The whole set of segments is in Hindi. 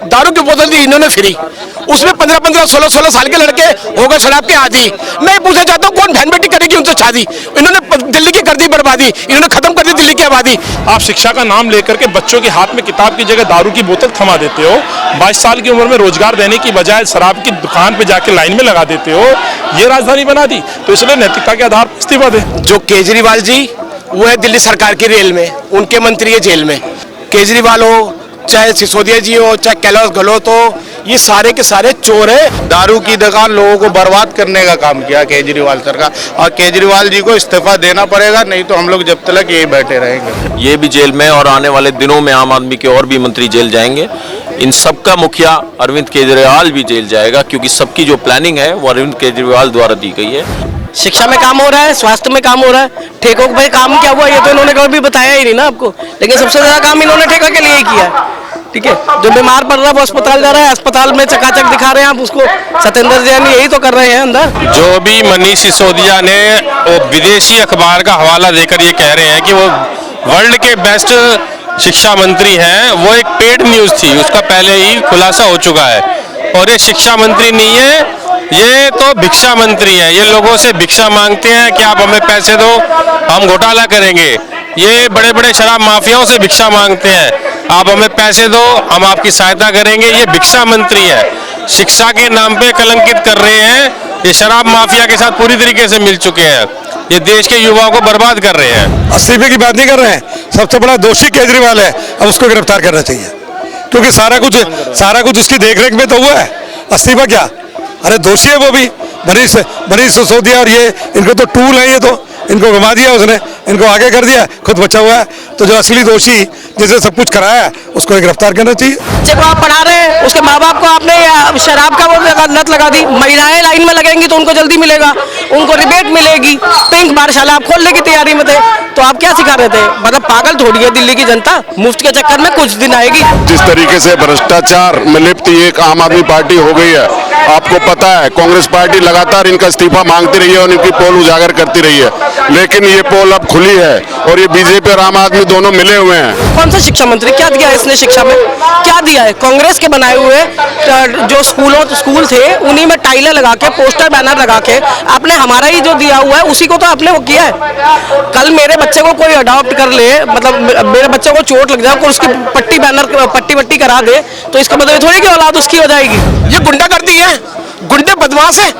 दारू की बोतल दी इन्होंने फ्री, उसमें 15-15, 16-16 साल के लड़के हो गए शराब के आदी। मैं पूछना चाहता हूँ कौन बहन बेटी करेगी उनसे शादी? इन्होंने दिल्ली की कर दी बर्बादी, इन्होंने खत्म कर दी दिल्ली की आबादी। आप शिक्षा का नाम लेकर के बच्चों के हाथ में किताब की जगह दारू की बोतल थमा देते हो। 22 साल की उम्र में रोजगार देने की बजाय शराब की दुकान पे जाके लाइन में लगा देते हो। ये राजधानी बना दी, तो इसलिए नैतिकता के आधार पर इस्तीफा दे। जो केजरीवाल जी वो है दिल्ली सरकार की रेल में, उनके मंत्री है जेल में। केजरीवाल हो चाहे सिसोदिया जी हो चाहे कैलाश गहलोत हो, ये सारे के सारे चोर है। दारू की दुकान लोगों को बर्बाद करने का काम किया केजरीवाल सरकार, और केजरीवाल जी को इस्तीफा देना पड़ेगा, नहीं तो हम लोग जब तक यही बैठे रहेंगे। ये भी जेल में और आने वाले दिनों में आम आदमी के और भी मंत्री जेल जाएंगे। इन सबका मुखिया अरविंद केजरीवाल भी जेल जाएगा, क्योंकि सबकी जो प्लानिंग है वो अरविंद केजरीवाल द्वारा दी गई है। शिक्षा में काम हो रहा है, स्वास्थ्य में काम हो रहा है, ठेकों पे काम क्या हुआ ये तो इन्होंने कभी बताया ही नहीं ना आपको। लेकिन सबसे ज्यादा काम इन्होंने ठेका के लिए ही किया है। ठीक है, जो बीमार पड़ रहा है वो अस्पताल जा रहा है, अस्पताल में चकाचक दिखा रहे हैं आप उसको। सत्येंद्र जैन यही तो कर रहे हैं अंदर। जो भी मनीष सिसोदिया ने वो विदेशी अखबार का हवाला देकर ये कह रहे हैं कि वो वर्ल्ड के बेस्ट शिक्षा मंत्री हैं, वो एक पेड न्यूज थी, उसका पहले ही खुलासा हो चुका है। और ये शिक्षा मंत्री नहीं है, ये तो भिक्षा मंत्री है। ये लोगों से भिक्षा मांगते हैं कि आप हमें पैसे दो, हम घोटाला करेंगे। ये बड़े बड़े शराब माफियाओं से भिक्षा मांगते हैं, आप हमें पैसे दो, हम आपकी सहायता करेंगे। ये भिक्षा मंत्री है, शिक्षा के नाम पे कलंकित कर रहे हैं। ये शराब माफिया के साथ पूरी तरीके से मिल चुके हैं, ये देश के युवाओं को बर्बाद कर रहे हैं। इस्तीफे की बात नहीं कर रहे हैं, सबसे बड़ा दोषी केजरीवाल है, अब उसको गिरफ्तार करना चाहिए, क्योंकि सारा कुछ उसकी देखरेख में तो हुआ है। इस्तीफा क्या, अरे दोषी है वो भी। मनीष सिसोदिया और ये इनको तो टूल है, ये तो इनको घुमा दिया उसने, इनको आगे कर दिया, खुद बचा हुआ है। तो जो असली दोषी जिसे सब कुछ कराया है उसको गिरफ्तार करना चाहिए। बच्चे को आप पढ़ा रहे हैं, उसके माँ बाप को आपने शराब का वो लत लगा दी। महिलाएं लाइन में लगेंगी तो उनको जल्दी मिलेगा, उनको रिबेट मिलेगी। पिंक पाठशाला आप खोलने की तैयारी में थे, तो आप क्या सिखा रहे थे? मतलब पागल थोड़ी है दिल्ली की जनता, मुफ्त के चक्कर में कुछ दिन आएगी। जिस तरीके से भ्रष्टाचार में लिप्त एक आम आदमी पार्टी हो गई है, आपको पता है कांग्रेस पार्टी लगातार इनका इस्तीफा मांगती रही है और इनकी पोल उजागर करती रही है, लेकिन ये पोल अब खुली है और ये बीजेपी और आम आदमी दोनों मिले हुए हैं। कौन सा शिक्षा मंत्री क्या दिया है इसने? शिक्षा में क्या दिया है? कांग्रेस के बनाए हुए जो स्कूल थे उन्हीं में टाइलें लगा के, पोस्टर बैनर लगा के आपने हमारा ही जो दिया हुआ है उसी को तो आपने वो किया है। कल मेरे बच्चे को कोई अडॉप्ट कर ले, मतलब मेरे बच्चे को चोट लग जाए, उसकी पट्टी करा दे, तो इसका मतलब थोड़ी कि औलाद उसकी हो जाएगी। ये गुंडागर्दी है, गुंडे बदमाश है।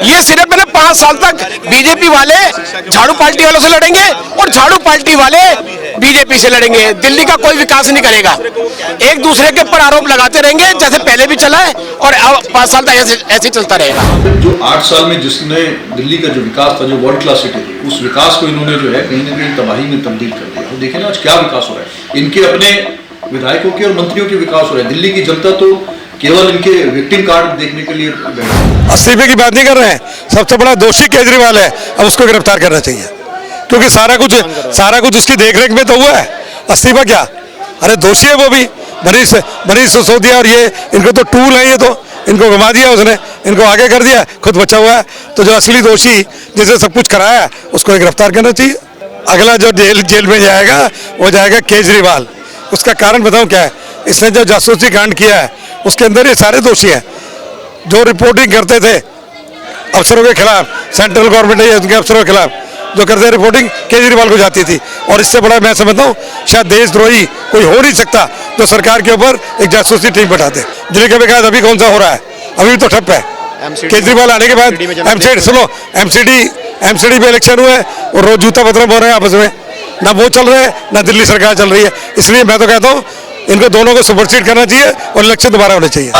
ये सिर्फ 5 साल तक बीजेपी वाले झाड़ू पार्टी वालों से लड़ेंगे और झाड़ू पार्टी वाले बीजेपी से लड़ेंगे। दिल्ली का कोई विकास नहीं करेगा, एक दूसरे के ऊपर आरोप लगाते रहेंगे जैसे पहले भी चला है और 5 साल तक ऐसे चलता रहेगा। जो 8 साल में जिसने दिल्ली का जो विकास था, जो वर्ल्ड क्लास सिटी थी, उस विकास को इन्होंने जो है कहीं ना कहीं तबाही में तब्दील कर दिया। तो देखिए ना आज क्या विकास हो रहा है, इनके अपने विधायकों के और मंत्रियों के विकास हो रहा है। दिल्ली की जनता तो केवल इनके विक्टिम कार्ड देखने के लिए बैठे। इस्तीफे की बात नहीं कर रहे हैं, सबसे बड़ा दोषी केजरीवाल है, अब उसको गिरफ्तार करना चाहिए, क्योंकि सारा कुछ उसकी देखरेख में तो हुआ है। इस्तीफा क्या, अरे दोषी है वो भी। मनीष सिसोदिया और ये इनको तो टूल है, ये तो इनको घुमा दिया उसने, इनको आगे कर दिया, खुद बचा हुआ है। तो जो असली दोषी जिसे सब कुछ कराया है उसको गिरफ्तार करना चाहिए। अगला जो जेल में जाएगा वो जाएगा केजरीवाल। उसका कारण बताऊं क्या है, इसने जो जासूसी कांड किया है उसके अंदर ये सारे दोषी हैं। जो रिपोर्टिंग करते थे अफसरों के खिलाफ, सेंट्रल गवर्नमेंट है उनके अफसरों के खिलाफ जो करते रिपोर्टिंग केजरीवाल को जाती थी। और इससे बड़ा मैं समझता हूँ शायद देशद्रोही कोई हो नहीं सकता जो सरकार के ऊपर एक जासूसी टीम बैठाते। दिल्ली का विकास अभी कौन सा हो रहा है, अभी तो ठप है। केजरीवाल आने के बाद एमसीडी में इलेक्शन हुए और रोज जूता बदनाम हो रहे हैं आपस में, ना वो चल रहे हैं ना दिल्ली सरकार चल रही है। इसलिए मैं तो कहता हूँ इनको दोनों को सुपरसीड करना चाहिए और इलेक्शन दोबारा होने चाहिए।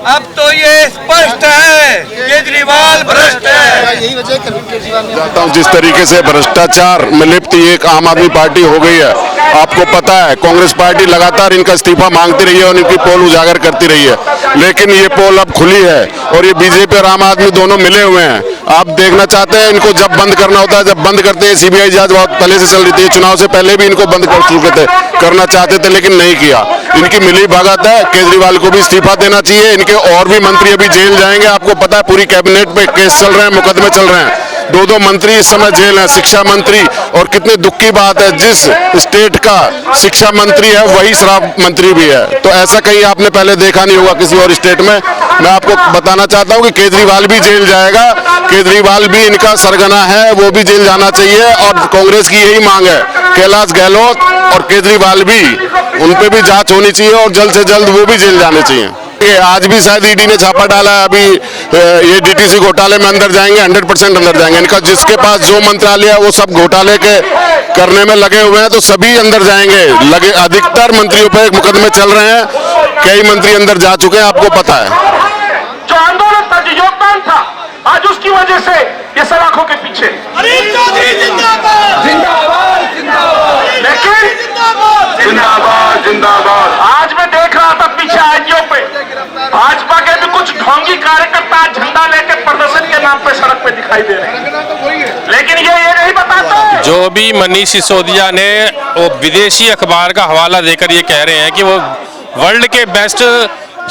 अब तो ये स्पष्ट है केजरीवाल भ्रष्ट है। चाहता हूँ जिस तरीके से भ्रष्टाचार में लिप्त एक आम आदमी पार्टी हो गई है, आपको पता है कांग्रेस पार्टी लगातार इनका इस्तीफा मांगती रही है और इनकी पोल उजागर करती रही है, लेकिन ये पोल अब खुली है और ये बीजेपी और आम आदमी दोनों मिले हुए हैं। आप देखना चाहते हैं इनको जब बंद करना होता है, जब बंद करते हैं। सीबीआई जांच बहुत पहले से चल रही थी, चुनाव से पहले भी इनको बंद कर चुके थे, करना चाहते थे लेकिन नहीं किया। इनकी मिली भगत है, केजरीवाल को भी इस्तीफा देना चाहिए। इनके और भी मंत्री अभी जेल जाएंगे, आपको पता है पूरी कैबिनेट पे केस चल रहे हैं, मुकदमे चल रहे हैं। दो मंत्री इस समय जेल है, शिक्षा मंत्री। और कितनी दुख की बात है, जिस स्टेट का शिक्षा मंत्री है वही शराब मंत्री भी है। तो ऐसा कहीं आपने पहले देखा नहीं होगा किसी और स्टेट में। मैं आपको बताना चाहता हूं कि केजरीवाल भी जेल जाएगा, केजरीवाल भी इनका सरगना है, वो भी जेल जाना चाहिए। और कांग्रेस की यही मांग है, कैलाश गहलोत और केजरीवाल भी, उन पे भी जांच होनी चाहिए और जल्द से जल्द वो भी जेल जाने चाहिए। आज भी शायद ईडी ने छापा डाला है, अभी ये डीटीसी घोटाले में अंदर जाएंगे, 100% अंदर जाएंगे। इनका जिसके पास जो मंत्रालय है वो सब घोटाले के करने में लगे हुए हैं, तो सभी अंदर जाएंगे। लगे अधिकतर मंत्रियों पर मुकदमे चल रहे हैं, कई मंत्री अंदर जा चुके हैं, आपको पता है। जो आंदोलन था, जो योगदान था, आज उसकी वजह से ये सलाखों के पीछे। लेकिन जिंदाबाद जिंदाबाद। आज मैं देख रहा था पीछे आईटीओ पे भाजपा के भी कुछ ढोंगी कार्यकर्ता झंडा लेके प्रदर्शन के नाम पे सड़क पे दिखाई दे रहे हैं, लेकिन ये नहीं बताते। जो भी मनीष सिसोदिया ने वो विदेशी अखबार का हवाला देकर ये कह रहे हैं कि वो वर्ल्ड के बेस्ट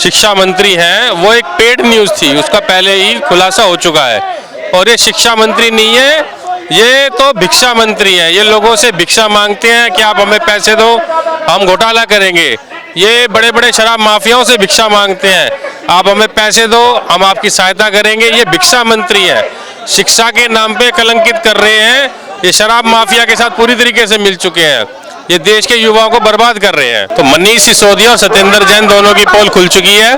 शिक्षा मंत्री हैं, वो एक पेड न्यूज़ थी, उसका पहले ही खुलासा हो चुका है। और ये शिक्षा मंत्री नहीं है, ये तो भिक्षा मंत्री हैं। ये लोगों से भिक्षा मांगते हैं कि आप हमें पैसे दो, हम घोटाला करेंगे। ये बड़े बड़े शराब माफियाओं से भिक्षा मांगते हैं, आप हमें पैसे दो, हम आपकी सहायता करेंगे। ये भिक्षा मंत्री है, शिक्षा के नाम पे कलंकित कर रहे हैं। ये शराब माफिया के साथ पूरी तरीके से मिल चुके हैं, ये देश के युवाओं को बर्बाद कर रहे हैं। तो मनीष सिसोदिया और सत्येंद्र जैन दोनों की पोल खुल चुकी है।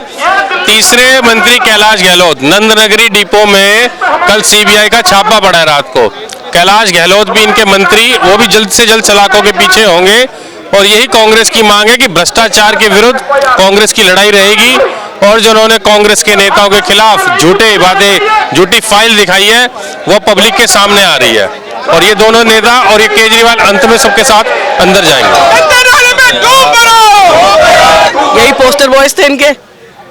तीसरे मंत्री कैलाश गहलोत, नंदनगरी डिपो में कल सीबीआई का छापा पड़ा है रात को। कैलाश गहलोत भी इनके मंत्री, वो भी जल्द से जल्द सलाखों के पीछे होंगे। और यही कांग्रेस की मांग है कि भ्रष्टाचार के विरुद्ध कांग्रेस की लड़ाई रहेगी। और जो उन्होंने कांग्रेस के नेताओं के खिलाफ झूठे वादे, झूठी फाइल दिखाई है, वो पब्लिक के सामने आ रही है। और ये दोनों नेता और ये केजरीवाल अंत में सबके साथ अंदर जाएंगे। यही पोस्टर बॉयज थे इनके।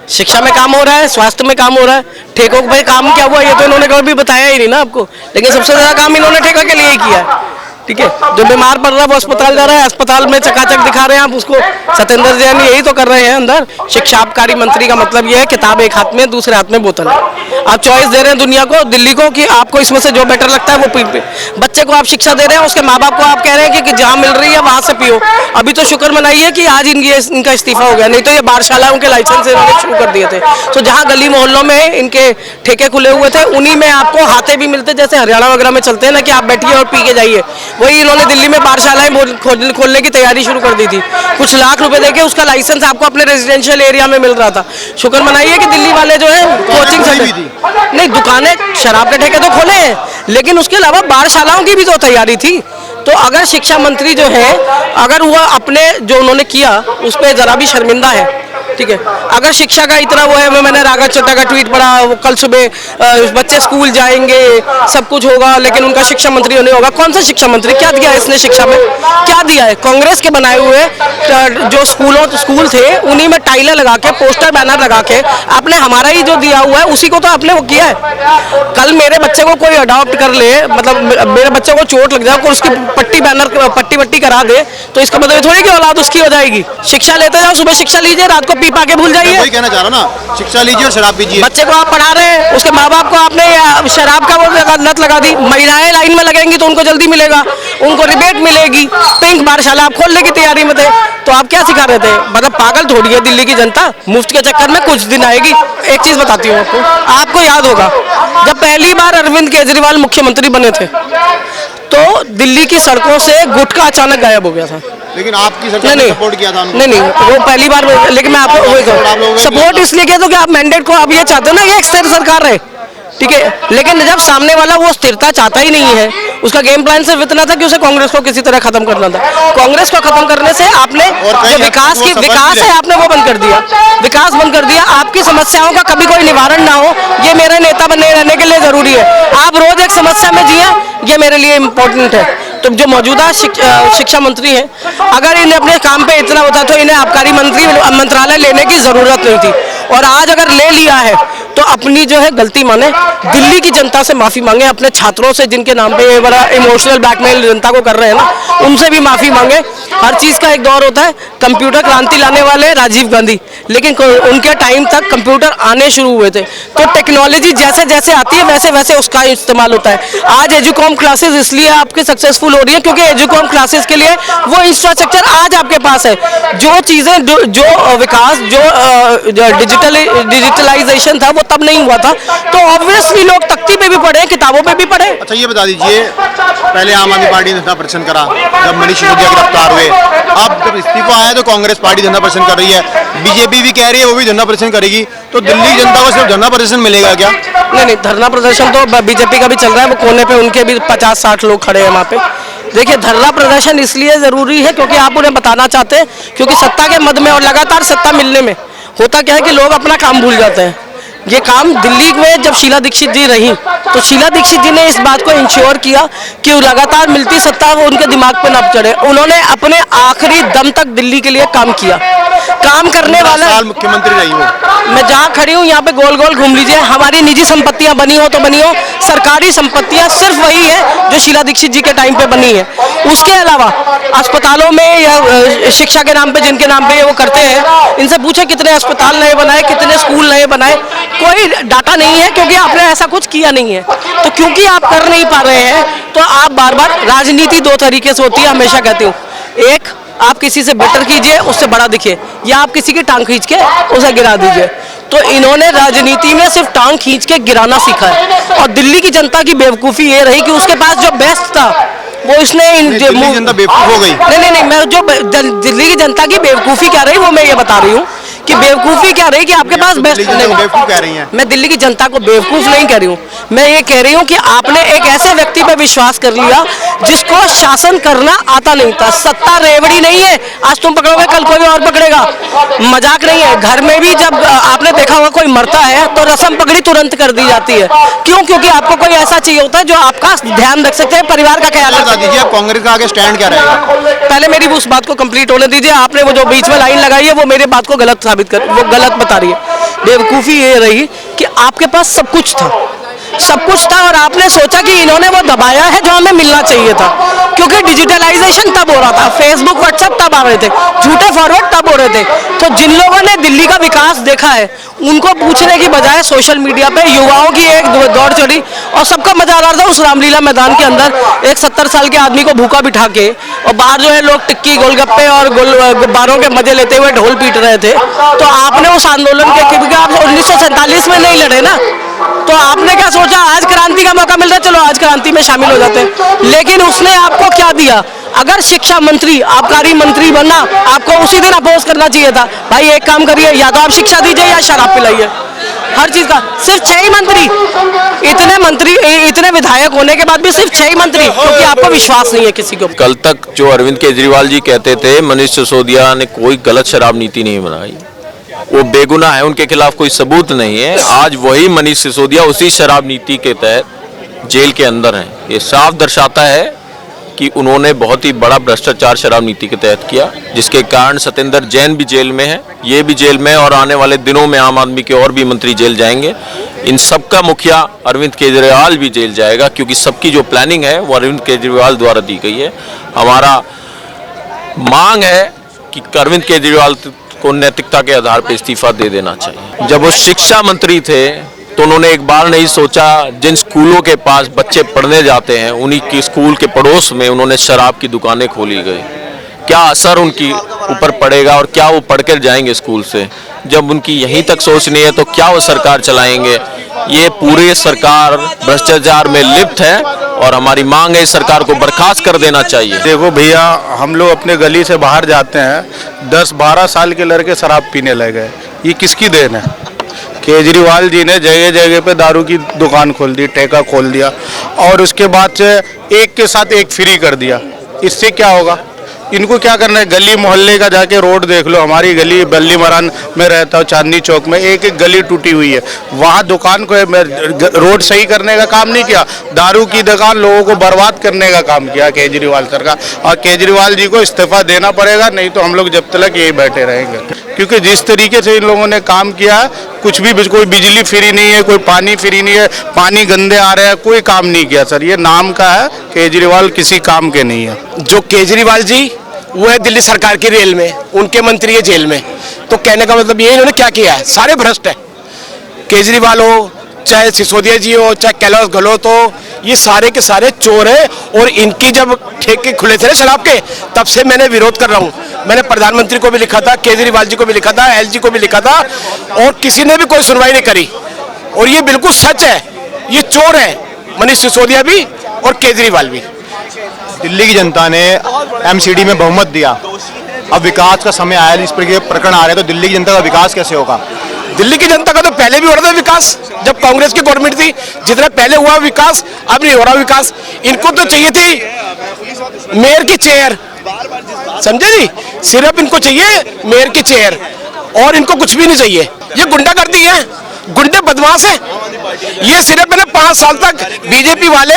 शिक्षा में काम हो रहा है, स्वास्थ्य में काम हो रहा है, ठेकों पे काम क्या हुआ ये तो इन्होंने कभी बताया ही नहीं ना आपको। लेकिन सबसे ज्यादा काम इन्होंने ठेका के लिए ही किया है। ठीक है, जो बीमार पड़ रहा है वो अस्पताल जा रहा है, अस्पताल में चकाचक दिखा रहे हैं आप उसको। सत्येंद्र जैन यही तो कर रहे हैं अंदर। शिक्षा आबकारी मंत्री का मतलब ये है किताब एक हाथ में, दूसरे हाथ में बोतल है। आप चॉइस दे रहे हैं दुनिया को, दिल्ली को, कि आपको इसमें से जो बेटर लगता है वो पी। बच्चे को आप शिक्षा दे रहे हैं, उसके माँ बाप को आप कह रहे हैं कि जहाँ मिल रही है वहां से पियो। अभी तो शुक्र मनाइए कि आज इनका इस्तीफा हो गया, नहीं तो ये बारशालाओं के लाइसेंस इन्होंने शुरू कर दिए थे। तो जहाँ गली मोहल्लों में इनके ठेके खुले हुए थे, उन्हीं में आपको हाथे भी मिलते, जैसे हरियाणा वगैरह में चलते हैं ना कि आप बैठिए और पी के जाइए। वही इन्होंने दिल्ली में पाठशालाएं खोलने की तैयारी शुरू कर दी थी। कुछ लाख रुपए देके उसका लाइसेंस आपको अपने रेजिडेंशियल एरिया में मिल रहा था। शुक्र मनाइए कि दिल्ली वाले जो है कोचिंग सेंटर, नहीं दुकानें शराब के ठेके तो खोले हैं, लेकिन उसके अलावा पाठशालाओं की भी तो तैयारी थी। तो अगर शिक्षा मंत्री जो है, अगर वो अपने जो उन्होंने किया उस पर जरा भी शर्मिंदा है, ठीक है, अगर शिक्षा का इतना वो है, मैंने राघव चड्ढा का ट्वीट पढ़ा, वो कल सुबह बच्चे स्कूल जाएंगे, सब कुछ होगा, लेकिन उनका शिक्षा मंत्री नहीं होगा। कौन सा शिक्षा मंत्री, क्या दिया है इसने शिक्षा में, क्या दिया है? कांग्रेस के बनाए हुए जो स्कूल थे उन्हीं में टाइलें लगा के, पोस्टर बैनर लगा के, आपने हमारा ही जो दिया हुआ है उसी को तो आपने वो किया है। कल मेरे बच्चे को कोई अडॉप्ट कर ले, मतलब मेरे बच्चे को चोट लग जाए, उसकी पट्टी करा दे, तो इसका मतलब थोड़ी कि औलाद उसकी हो जाएगी। शिक्षा लेते जाओ, सुबह शिक्षा लीजिए, रात को पा के भूल जाइए। वही कहना चाह रहा ना, शिक्षा लीजिए और शराब पीजिए। बच्चे को आप पढ़ा रहे हैं, उसके माँ बाप को आपने शराब का वो लत लगा दी। महिलाएं लाइन में लगेंगी तो उनको जल्दी मिलेगा, उनको रिबेट मिलेगी। पिंक पाठशाला आप खोलने की तैयारी में थे, तो आप क्या सिखा रहे थे? मतलब पागल थोड़ी है दिल्ली की जनता, मुफ्त के चक्कर में कुछ दिन आएगी। एक चीज बताती हूँ आपको याद होगा जब पहली बार अरविंद केजरीवाल मुख्यमंत्री बने थे तो दिल्ली की सड़कों से गुटखा अचानक गायब हो गया था। लेकिन आपकी सरकार ने सपोर्ट किया था उनको। नहीं, वो पहली बार, लेकिन मैं आपको वही कहूँ, सपोर्ट इसलिए किया तो कि आप मैंडेट को आप ये चाहते हो ना ये एक स्थिर सरकार रहे, ठीक है, लेकिन जब सामने वाला वो स्थिरता चाहता ही नहीं है, उसका गेम प्लान सिर्फ इतना था कि उसे कांग्रेस को किसी तरह खत्म करना था। कांग्रेस को खत्म करने से आपने जो विकास है आपने वो बंद कर दिया, विकास बंद कर दिया। आपकी समस्याओं का कभी कोई निवारण ना हो, ये मेरे नेता बने रहने के लिए जरूरी है। आप रोज एक समस्या में जिए, ये मेरे लिए इम्पोर्टेंट है। तो जो मौजूदा शिक्षा मंत्री हैं, अगर इन्हें अपने काम पे इतना होता तो इन्हें आबकारी मंत्रालय लेने की जरूरत नहीं थी। और आज अगर ले लिया है तो अपनी जो है गलती माने, दिल्ली की जनता से माफी मांगे, अपने छात्रों से जिनके नाम पे ये बड़ा इमोशनल ब्लैकमेल जनता को कर रहे हैं ना, उनसे भी माफी मांगे। हर चीज का एक दौर होता है। कंप्यूटर क्रांति लाने वाले राजीव गांधी, लेकिन उनके टाइम तक कंप्यूटर आने शुरू हुए थे। तो टेक्नोलॉजी जैसे जैसे आती है वैसे वैसे उसका इस्तेमाल होता है। आज एजुकॉम क्लासेस इसलिए आपके सक्सेसफुल हो रही है क्योंकि एजुकॉम क्लासेस के लिए वो इंफ्रास्ट्रक्चर आज आपके पास है। जो चीजें जो विकास जो डिजिटलाइजेशन था वो तब नहीं हुआ था। तो ऑब्वियसली लोग तख्ती पे भी पढ़े, किताबों पे भी पढ़े। अच्छा ये बता दीजिए, पहले आम आदमी पार्टी ने धरना प्रदर्शन करा जब मनीष सिसोदिया गिरफ्तार हुए, अब जब इस्तीफा आया तो कांग्रेस पार्टी धरना प्रदर्शन कर रही है, बीजेपी भी कह रही है वो भी धरना प्रदर्शन करेगी। तो दिल्ली जनता को सिर्फ धरना प्रदर्शन मिलेगा क्या? नहीं, धरना प्रदर्शन तो बीजेपी का भी चल रहा है, वो कोने पे उनके भी 50-60 लोग खड़े हैं वहाँ पे। देखिए, धरना प्रदर्शन इसलिए जरूरी है क्योंकि आप उन्हें बताना चाहते हैं, क्योंकि सत्ता के मद में और लगातार सत्ता मिलने में होता क्या है कि लोग अपना काम भूल जाते हैं। ये काम दिल्ली में जब शीला दीक्षित जी रही तो शीला दीक्षित जी ने इस बात को इंश्योर किया कि लगातार मिलती सत्ता वो उनके दिमाग पे न चढ़े। उन्होंने अपने आखिरी दम तक दिल्ली के लिए काम किया। काम करने वाला साल मुख्यमंत्री रही हो। मैं जहाँ खड़ी हूँ यहाँ पे गोल गोल घूम लीजिए, हमारी निजी संपत्तियां बनी हो तो बनी हो, सरकारी संपत्तियां सिर्फ वही है जो शीला दीक्षित जी के टाइम पे बनी है। उसके अलावा अस्पतालों में या शिक्षा के नाम पे जिनके नाम पे वो करते हैं, इनसे पूछे कितने अस्पताल नए बनाए, कितने स्कूल नए बनाए, कोई डाटा नहीं है क्योंकि आपने ऐसा कुछ किया नहीं है। तो क्योंकि आप कर नहीं पा रहे हैं तो आप बार बार, राजनीति दो तरीके से होती है, हमेशा कहती हूँ। एक, आप किसी से बेटर कीजिए, उससे बड़ा दिखे, या आप किसी की टांग खींच के उसे गिरा दीजिए। तो इन्होंने राजनीति में सिर्फ टांग खींच के गिराना सीखा है। और दिल्ली की जनता की बेवकूफ़ी ये रही कि उसके पास जो बेस्ट था वो इसने दिल्ली जनता बेवकूफ हो गई। नहीं, मैं जो दिल्ली की जनता की बेवकूफ़ी क्या रही वो मैं ये बता रही हूँ कि बेवकूफ़ी क्या रही कि आपके पास बेस्ट नहीं। बेवकूफ कह रही हैं। मैं दिल्ली की जनता को बेवकूफ़ नहीं कह रही हूँ, मैं ये कह रही हूँ कि आपने एक ऐसे व्यक्ति पे विश्वास कर लिया जिसको शासन करना आता नहीं था। सत्ता रेवड़ी नहीं है, आज तुम पकड़ोगे कल कोई और पकड़ेगा, मजाक नहीं है। घर में भी जब आपने देखा होगा कोई मरता है तो रस्म पकड़ी तुरंत कर दी जाती है। क्यों? क्योंकि आपको कोई ऐसा चाहिए होता है जो आपका ध्यान रख सकते हैं, परिवार का ख्याल रख सकते हैं। कांग्रेस का आगे स्टैंड क्या रहेगा? पहले मेरी उस बात को कंप्लीट होने दीजिए। आपने वो जो बीच में लाइन लगाई है वो मेरी बात को गलत वो गलत बता रही है। बेवकूफ़ी ये रही कि आपके पास सब कुछ था और आपने सोचा कि इन्होंने वो दबाया है जो हमें मिलना चाहिए था। क्योंकि डिजिटलाइजेशन तब हो रहा था, फेसबुक व्हाट्सएप तब आ रहे थे, झूठे फॉरवर्ड तब हो रहे थे। तो जिन लोगों ने दिल्ली का विकास देखा है उनको पूछने की बजाय सोशल मीडिया पे युवाओं की एक दौड़ चढ़ी और सबका मजा आ रहा था उस रामलीला मैदान के अंदर एक 70 साल के आदमी को भूखा बिठा के, और बाहर जो है लोग टिक्की, गोलगप्पे और गुब्बारों के मजे लेते हुए ढोल पीट रहे थे। तो आपने उस आंदोलन के, क्योंकि आप 1947 में नहीं लड़े ना, तो आपने क्या सोचा आज क्रांति का मौका मिल रहा है, चलो आज क्रांति में शामिल हो जाते हैं। लेकिन उसने आपको क्या दिया? अगर शिक्षा मंत्री, आबकारी मंत्री बनना, आपको उसी दिन अपोज करना चाहिए था। भाई एक काम करिए, या तो आप शिक्षा दीजिए या शराब पिलाइए। हर चीज का सिर्फ 6 ही मंत्री, इतने विधायक होने के बाद भी सिर्फ 6 ही मंत्री, क्योंकि आपको विश्वास नहीं है किसी को। कल तक जो अरविंद केजरीवाल जी कहते थे मनीष सिसोदिया ने कोई गलत शराब नीति नहीं बनाई, वो बेगुनाह है, उनके खिलाफ कोई सबूत नहीं है। आज वही मनीष सिसोदिया उसी शराब नीति के तहत जेल के अंदर हैं। ये साफ दर्शाता है कि उन्होंने बहुत ही बड़ा भ्रष्टाचार शराब नीति के तहत किया, जिसके कारण सत्येंद्र जैन भी जेल में है, ये भी जेल में, और आने वाले दिनों में आम आदमी के और भी मंत्री जेल जाएंगे। इन सब का मुखिया अरविंद केजरीवाल भी जेल जाएगा, क्योंकि सबकी जो प्लानिंग है वो अरविंद केजरीवाल द्वारा दी गई है। हमारा मांग है कि अरविंद केजरीवाल को नैतिकता के आधार पर इस्तीफा दे देना चाहिए। जब वो शिक्षा मंत्री थे तो उन्होंने एक बार नहीं सोचा, जिन स्कूलों के पास बच्चे पढ़ने जाते हैं उन्हीं के स्कूल के पड़ोस में उन्होंने शराब की दुकानें खोली गई। क्या असर उनकी ऊपर पड़ेगा और क्या वो पढ़कर जाएंगे स्कूल से? जब उनकी यहीं तक सोच नहीं है तो क्या वो सरकार चलाएंगे? ये पूरी सरकार भ्रष्टाचार में लिप्त है और हमारी मांग है इस सरकार को बर्खास्त कर देना चाहिए। देखो भैया, हम लोग अपने गली से बाहर जाते हैं, 10-12 साल के लड़के शराब पीने लगे, ये किसकी देन है? केजरीवाल जी ने जगह जगह पे दारू की दुकान खोल दी, ठेका खोल दिया, और उसके बाद से एक के साथ एक फ्री कर दिया। इससे क्या होगा? इनको क्या करना है? गली मोहल्ले का जाके रोड देख लो। हमारी गली बल्ली मरान में रहता हूँ, चांदनी चौक में एक एक गली टूटी हुई है, वहाँ दुकान को रोड सही करने का काम नहीं किया, दारू की दुकान लोगों को बर्बाद करने का काम किया केजरीवाल सरकार। और केजरीवाल जी को इस्तीफा देना पड़ेगा, नहीं तो हम लोग जब तक यही बैठे रहेंगे, क्योंकि जिस तरीके से इन लोगों ने काम किया है कुछ भी, कोई बिजली फ्री नहीं है, कोई पानी फ्री नहीं है, पानी गंदे आ रहे हैं, कोई काम नहीं किया सर। ये नाम का है, केजरीवाल किसी काम के नहीं है। जो केजरीवाल जी वो है दिल्ली सरकार की रेल में, उनके मंत्री है जेल में। तो कहने का मतलब ये इन्होंने क्या किया है, सारे भ्रष्ट है। केजरीवाल हो, चाहे सिसोदिया जी हो, चाहे कैलाश गहलोत हो, ये सारे के सारे चोर हैं। और इनकी जब ठेके खुले थे ना शराब के, तब से मैंने विरोध कर रहा हूँ। मैंने प्रधानमंत्री को भी लिखा था, केजरीवाल जी को भी लिखा था, एलजी को भी लिखा था, और किसी ने भी कोई सुनवाई नहीं करी। और ये बिल्कुल सच है, ये चोर है, मनीष सिसोदिया भी और केजरीवाल भी। दिल्ली की जनता ने एमसीडी में बहुमत दिया, अब विकास का समय आया, इस पर प्रकरण आ रहे हैं, तो दिल्ली की जनता का विकास कैसे होगा? दिल्ली की जनता का तो पहले भी हो रहा था विकास, जब कांग्रेस की गवर्नमेंट थी। जितना पहले हुआ विकास, अब नहीं हो रहा विकास। इनको तो चाहिए थी मेयर की चेयर, समझे जी, सिर्फ इनको चाहिए मेयर की चेयर, और इनको कुछ भी नहीं चाहिए। ये गुंडागर्दी है, गुंडे बदमाश है। ये सिर्फ मैंने 5 साल तक बीजेपी वाले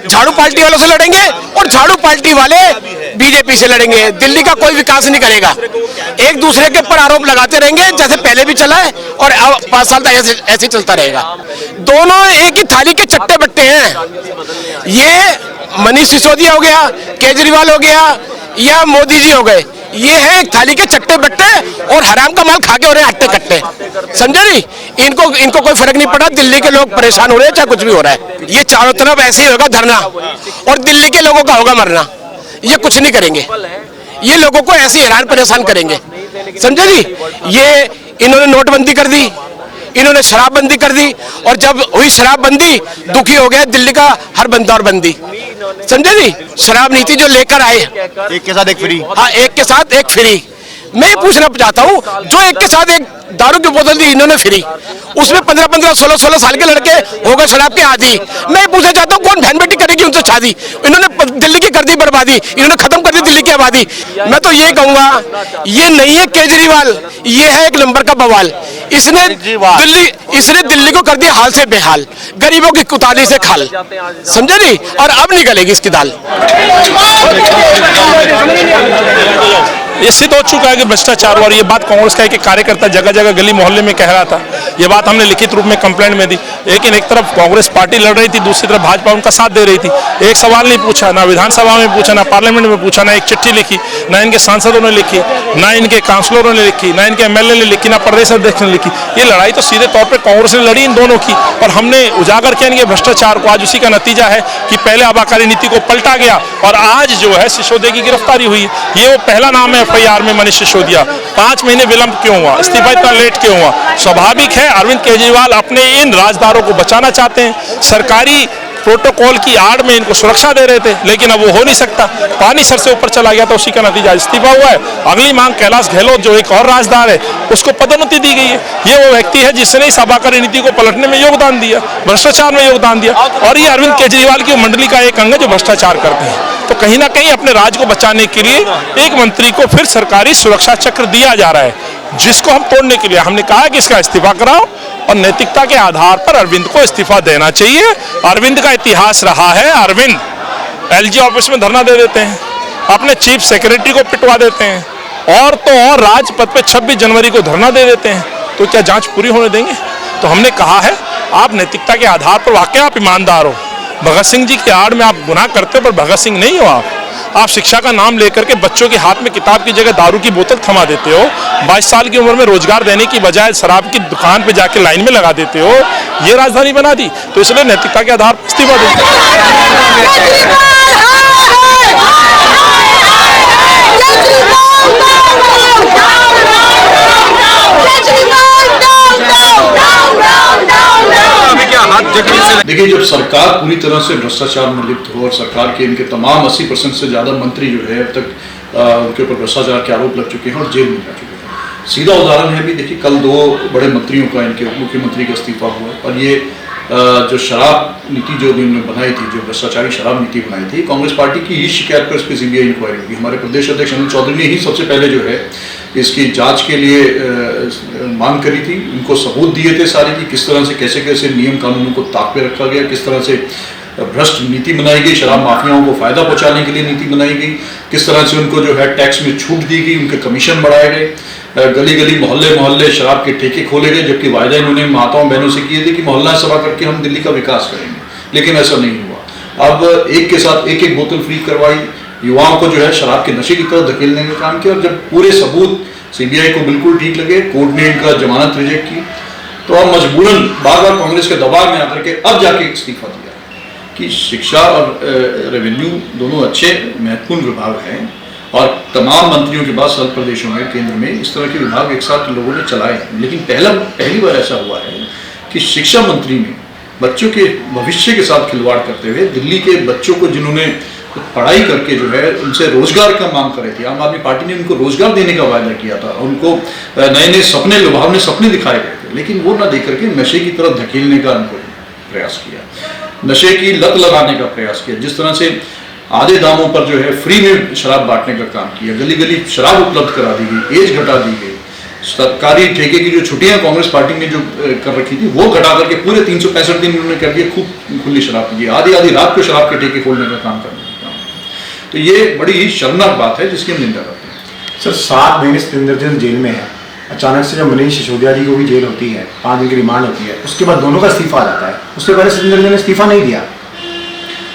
झाड़ू पार्टी वालों से लड़ेंगे और झाड़ू पार्टी वाले बीजेपी से लड़ेंगे। दिल्ली का कोई विकास नहीं करेगा, एक दूसरे के ऊपर आरोप लगाते रहेंगे, जैसे पहले भी चला है और 5 साल तक ऐसे चलता रहेगा। दोनों एक ही थाली के चट्टे बट्टे हैं। ये मनीष सिसोदिया हो गया, केजरीवाल हो गया, या मोदी जी हो गए, ये है एक थाली के चट्टे बट्टे, और हराम का माल खा के हो रहे हैं हट्टे कट्टे, समझे नहीं। इनको कोई फर्क नहीं पड़ा, दिल्ली के लोग परेशान हो रहे हैं, चाहे कुछ भी हो रहा है। ये चारों तरफ ऐसे ही होगा धरना, और दिल्ली के लोगों का होगा मरना। ये कुछ नहीं करेंगे, ये लोगों को ऐसे हैरान परेशान करेंगे, समझे जी। ये इन्होंने नोटबंदी कर दी, इन्होंने शराबबंदी कर दी, और जब हुई शराबबंदी दुखी हो गया दिल्ली का हर बंदा और बंदी, समझे जी। शराब नीति जो लेकर आए, एक के साथ एक फ्री, हाँ, एक के साथ एक फ्री। मैं ये पूछना चाहता हूँ, जो एक के साथ एक दारू की बोतल दी इन्होंने फ्री, उसमें 15-15, 16-16 साल के लड़के हो गए शराब के आदी। मैं ये पूछना चाहता हूँ, कौन बहन बेटी करेगी उनसे शादी? इन्होंने दिल्ली की कर दी बर्बादी, इन्होंने खत्म कर दी दिल्ली की आबादी। मैं तो ये कहूंगा, ये नहीं है केजरीवाल, ये है एक नंबर का बवाल। इसने दिल्ली को कर दिया हाल से बेहाल, गरीबों की कुताली से खाल, समझे नहीं। और अब निकलेगी इसकी दाल। ये सिद्ध हो चुका है कि भ्रष्टाचार, और ये बात कांग्रेस का एक कार्यकर्ता जगह जगह गली मोहल्ले में कह रहा था। ये बात हमने लिखित रूप में कंप्लेंट में दी। लेकिन एक तरफ कांग्रेस पार्टी लड़ रही थी, दूसरी तरफ भाजपा उनका साथ दे रही थी। एक सवाल नहीं पूछा, ना विधानसभा में पूछा, ना पार्लियामेंट में पूछा, ना एक चिट्ठी लिखी, ना इनके सांसदों ने लिखी, ना इनके काउंसलरों ने लिखी, ना इनके एमएलए ने लिखी, ना प्रदेश अध्यक्ष ने लिखी। ये लड़ाई तो सीधे तौर पर कांग्रेस ने लड़ी इन दोनों की, और हमने उजागर किया इनके भ्रष्टाचार को। आज उसी का नतीजा है कि पहले आबाकारी नीति को पलटा गया, और आज जो है सिसोदिया की गिरफ्तारी हुई। ये वो पहला नाम है एफआईआर में मनीष सिसोदिया। 5 महीने विलंब क्यों हुआ, इस्तीफा इतना लेट क्यों हुआ? स्वाभाविक है, अरविंद केजरीवाल अपने इन राजदारों को बचाना चाहते हैं। सरकारी प्रोटोकॉल की आड़ में इनको सुरक्षा दे रहे थे, लेकिन अब वो हो नहीं सकता। पानी सर से ऊपर चला गया, तो उसी का नतीजा इस्तीफा हुआ है। अगली मांग कैलाश गहलोत, जो एक और राजदार है, उसको पदोन्नति दी गई है। ये वो व्यक्ति है जिसने इस आबाकारी नीति को पलटने में योगदान दिया, भ्रष्टाचार में योगदान दिया, और ये अरविंद केजरीवाल की मंडली का एक अंग है जो भ्रष्टाचार करते हैं। तो कहीं ना कहीं अपने राज्य को बचाने के लिए एक मंत्री को फिर सरकारी सुरक्षा चक्र दिया जा रहा है, जिसको हम तोड़ने के लिए हमने कहा कि इसका इस्तीफा कराओ, और नैतिकता के आधार पर अरविंद को इस्तीफा देना चाहिए। अरविंद का इतिहास रहा है, अरविंद एलजी ऑफिस में धरना दे देते हैं, अपने चीफ सेक्रेटरी को पिटवा देते हैं, और तो और राजपथ पे 26 जनवरी को धरना दे देते हैं। तो क्या जांच पूरी होने देंगे? तो हमने कहा है, आप नैतिकता के आधार पर वाकई आप ईमानदार हो। भगत सिंह जी की आड़ में आप गुनाह करते हो, पर भगत सिंह नहीं हो आप शिक्षा का नाम लेकर के बच्चों के हाथ में किताब की जगह दारू की बोतल थमा देते हो। 22 साल की उम्र में रोजगार देने की बजाय शराब की दुकान पे जाके लाइन में लगा देते हो। ये राजधानी बना दी, तो इसलिए नैतिकता के आधार पर इस्तीफा देते देखिए, जब सरकार पूरी तरह से भ्रष्टाचार में लिप्त हो, और सरकार के इनके तमाम 80% से ज़्यादा मंत्री जो है अब तक उनके ऊपर भ्रष्टाचार के आरोप लग चुके हैं और जेल में जा चुके हैं। सीधा उदाहरण है भी, देखिए कल 2 बड़े मंत्रियों का, इनके मुख्यमंत्री का इस्तीफा हुआ, और ये जो शराब नीति जो इन्होंने बनाई थी, जो भ्रष्टाचारी शराब नीति बनाई थी, कांग्रेस पार्टी की ही शिकायत पर इस पर सीबीआई इंक्वायरी होगी। हमारे प्रदेश अध्यक्ष अनिल चौधरी ने ही सबसे पहले जो है इसकी जांच के लिए मांग करी थी। उनको सबूत दिए थे सारे कि किस तरह से कैसे कैसे नियम कानूनों को ताक पे रखा गया, किस तरह से भ्रष्ट नीति बनाई गई, शराब माफियाओं को फायदा पहुंचाने के लिए नीति बनाई गई, किस तरह से उनको जो है टैक्स में छूट दी गई, उनके कमीशन बढ़ाए गए। गली गली मोहल्ले मोहल्ले शराब के ठेके खोले गए, जबकि वायदा इन्होंने माताओं बहनों से किए थे कि मोहल्ला सभा करके हम दिल्ली का विकास करेंगे, लेकिन ऐसा नहीं हुआ। अब एक के साथ एक एक बोतल फ्री करवाई, युवाओं को जो है शराब के नशे की तरफ धकेलने का काम किया, और जब पूरे सबूत सीबीआई को बिल्कुल ठीक लगे, कोर्ट ने इनका जमानत रिजेक्ट की, तो अब मजबूरन बार बार कांग्रेस के दबाव में आकर के अब जाके इस्तीफा दिया कि शिक्षा और रेवेन्यू दोनों अच्छे महत्वपूर्ण विभाग हैं, और तमाम मंत्रियों के बाद 7 प्रदेशों में केंद्र में इस तरह के विभाग एक साथ लोगों ने चलाए हैं, लेकिन पहली बार ऐसा हुआ है कि शिक्षा मंत्री ने बच्चों के भविष्य के साथ खिलवाड़ करते हुए दिल्ली के बच्चों को, जिन्होंने पढ़ाई करके जो है उनसे रोजगार का मांग कर रही थी, आम आदमी पार्टी ने उनको रोजगार देने का वायदा किया था, उनको नए नए सपने, लुभावने सपने दिखाए गए थे, लेकिन वो ना देकर के नशे की तरफ धकेलने का उनको प्रयास किया, नशे की लत लगाने का प्रयास किया। जिस तरह से आधे दामों पर जो है फ्री में शराब बांटने का काम किया, गली गली शराब उपलब्ध करा दी गई, एज घटा दी गई, सरकारी ठेके की जो छुट्टियां कांग्रेस पार्टी ने जो कर रखी थी वो घटा करके पूरे 365 दिन उन्होंने कर दिए खूब खुली शराब की, आधी आधी रात को शराब के ठेके खोलने का काम करने का काम। तो ये बड़ी ही शर्मनाक बात है जिसकी हम निंदा करते हैं। सर 7 महीने सतिंदर जैन जेल में है, अचानक से जब मनीष सिसोदिया जी को भी जेल होती है, 5 दिन की रिमांड होती है, उसके बाद दोनों का इस्तीफा आ जाता है, उससे पहले सतिंदर जैन ने इस्तीफा नहीं दिया।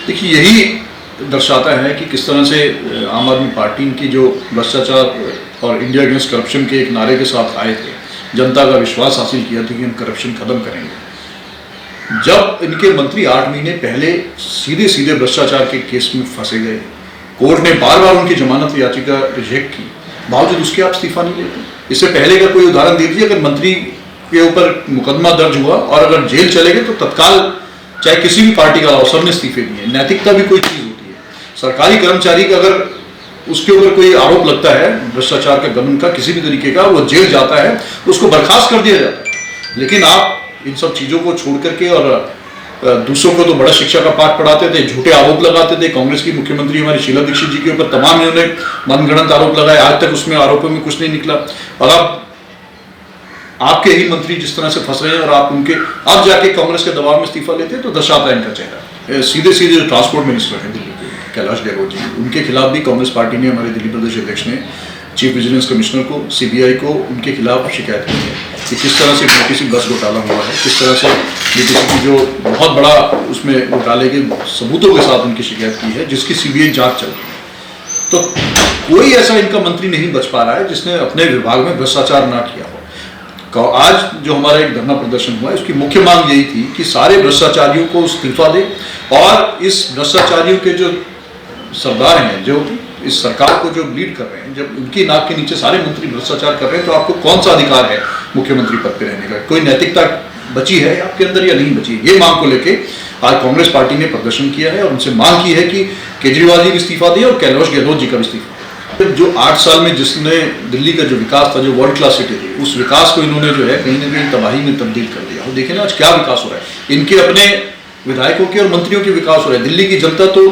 देखिए यही दर्शाता है कि किस तरह से आम आदमी पार्टी की जो भ्रष्टाचार और इंडिया अगेंस्ट करप्शन के एक नारे के साथ आए थे, जनता का विश्वास हासिल किया था कि हम करप्शन खत्म करेंगे। जब इनके मंत्री 8 महीने पहले सीधे सीधे भ्रष्टाचार के केस में फंसे गए, कोर्ट ने बार बार उनकी जमानत याचिका रिजेक्ट की, बावजूद उसके आप इस्तीफा नहीं लेते। इससे पहले का कोई उदाहरण दे दीजिए, अगर मंत्री के ऊपर मुकदमा दर्ज हुआ और अगर जेल चले गए तो तत्काल चाहे किसी भी पार्टी का हो, सबने इस्तीफे दिए। नैतिकता भी कोई चीज होती है। सरकारी कर्मचारी का अगर उसके ऊपर कोई आरोप लगता है भ्रष्टाचार का, गबन का, किसी भी तरीके का, वो जेल जाता है, उसको बर्खास्त कर दिया जाता है। लेकिन आप इन सब चीजों को छोड़ करके और दूसरों को तो बड़ा शिक्षा का पाठ पढ़ाते थे, झूठे आरोप लगाते थे। कांग्रेस की मुख्यमंत्री हमारी शीला दीक्षित जी के ऊपर तमाम इन्होंने मनगढ़ंत आरोप लगाए, आज तक उसमें आरोपों में कुछ नहीं निकला। और अब आपके ही मंत्री जिस तरह से फंस रहे हैं और आप उनके अब जाके कांग्रेस के दबाव में इस्तीफा लेते हैं, तो दर्शाता है इनका चेहरा। सीधे सीधे जो ट्रांसपोर्ट मिनिस्टर है दिल्ली के, कैलाश गहलोत जी, उनके खिलाफ भी कांग्रेस पार्टी ने, हमारे दिल्ली प्रदेश अध्यक्ष ने चीफ विजिलेंस कमिश्नर को, सीबीआई को उनके खिलाफ शिकायत की है कि किस तरह से बीटीसी बस घोटाला हुआ है, किस तरह से बीटीसी की जो बहुत बड़ा उसमें घोटाले के सबूतों के साथ उनकी शिकायत की है, जिसकी सीबीआई जांच चल रही है। तो कोई ऐसा इनका मंत्री नहीं बच पा रहा है जिसने अपने विभाग में भ्रष्टाचार ना किया हो। आज जो हमारा एक धरना प्रदर्शन हुआ है, उसकी मुख्य मांग यही थी कि सारे भ्रष्टाचारियों को इस्तीफा दे, और इस भ्रष्टाचारियों के जो सरदार हैं, जो इस सरकार को जो लीड कर रहे हैं, जब उनकी नाक के नीचे सारे मंत्री भ्रष्टाचार कर रहे हैं, तो आपको कौन सा अधिकार है मुख्यमंत्री पद पे रहने का? कोई नैतिकता बची है आपके अंदर या नहीं बची? ये मांग को लेके आज कांग्रेस पार्टी ने प्रदर्शन किया है और उनसे मांग की है कि केजरीवाल जी भी इस्तीफा दिए और कैलाश गहलोत जी का भी इस्तीफा। जो 8 साल में जिसने दिल्ली का जो विकास था, जो वर्ल्ड क्लास सिटी थी, उस विकास को इन्होंने जो है कहीं ना कहीं तबाही में तब्दील कर दिया। और देखिए ना आज क्या विकास हो रहा है, इनके अपने विधायकों के और मंत्रियों के विकास हो रहा है। दिल्ली की जनता तो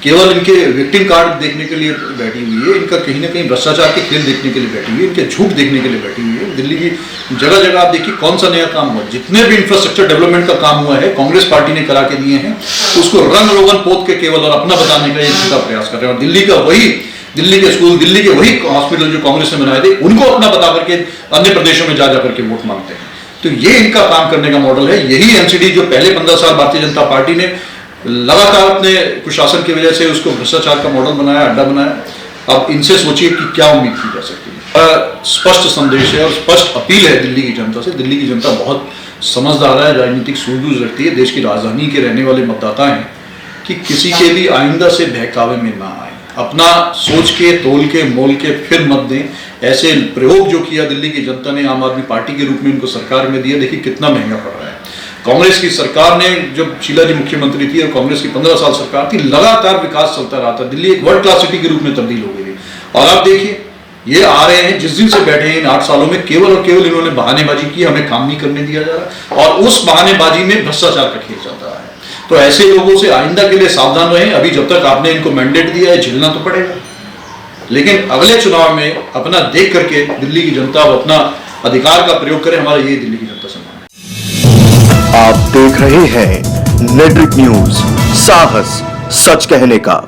केवल इनके विक्टिम कार्ड देखने के लिए बैठी हुई है, इनका कहीं ना कहीं भ्रष्टाचार के खेल देखने के लिए बैठी हुई है, इनके झूठ देखने के लिए बैठी हुई है। दिल्ली की जगह जगह आप देखिए कौन सा नया काम हुआ, जितने भी इंफ्रास्ट्रक्चर डेवलपमेंट का काम हुआ है कांग्रेस पार्टी ने करा के दिए हैं, उसको रंग रोगन पोत के केवल और अपना बताने का एक झूठा प्रयास कर रहे हैं। और दिल्ली के स्कूल, दिल्ली के वही हॉस्पिटल जो कांग्रेस ने बनाए थे, उनको अपना बता करके अन्य प्रदेशों में जा करके वोट मांगते हैं। तो ये इनका काम करने का मॉडल है। यही एनसीडी जो पहले 15 साल भारतीय जनता पार्टी ने लगातार अपने कुशासन की वजह से उसको भ्रष्टाचार का मॉडल बनाया, अड्डा बनाया। अब इनसे सोचिए कि क्या उम्मीद की जा सकती है। स्पष्ट संदेश है और स्पष्ट अपील है दिल्ली की जनता से। दिल्ली की जनता बहुत समझदार है, राजनीतिक सूझबूझ रखती है, देश की राजधानी के रहने वाले मतदाता हैं, कि किसी के भी आइंदा से बहकावे में ना आए, अपना सोच के, तोल के, मोल के फिर मत दें। ऐसे प्रयोग जो किया दिल्ली की जनता ने आम आदमी पार्टी के रूप में उनको सरकार में दिया, देखिए कितना महंगा पड़ रहा है। कांग्रेस की सरकार ने, जब शीला जी मुख्यमंत्री थी और कांग्रेस की 15 साल सरकार थी, लगातार विकास चलता रहा था, दिल्ली एक वर्ल्ड क्लास सिटी के रूप में तब्दील हो गई थी। और आप देखिए ये आ रहे हैं, जिस दिन से बैठे हैं इन 8 सालों में, केवल और केवल इन्होंने बहानेबाजी की, हमें काम नहीं करने दिया जा रहा, और उस बहानेबाजी में भ्रष्टाचार का खेल चलता है। तो ऐसे लोगों से आइंदा के लिए सावधान रहें। अभी जब तक आपने इनको मैंडेट दिया है, झेलना तो पड़ेगा, लेकिन अगले चुनाव में अपना देख करके दिल्ली की जनता अपना अधिकार का प्रयोग करे। हमारा ये दिल्ली की जनता से मांग है। आप देख रहे हैं नेट्रिक न्यूज, साहस सच कहने का।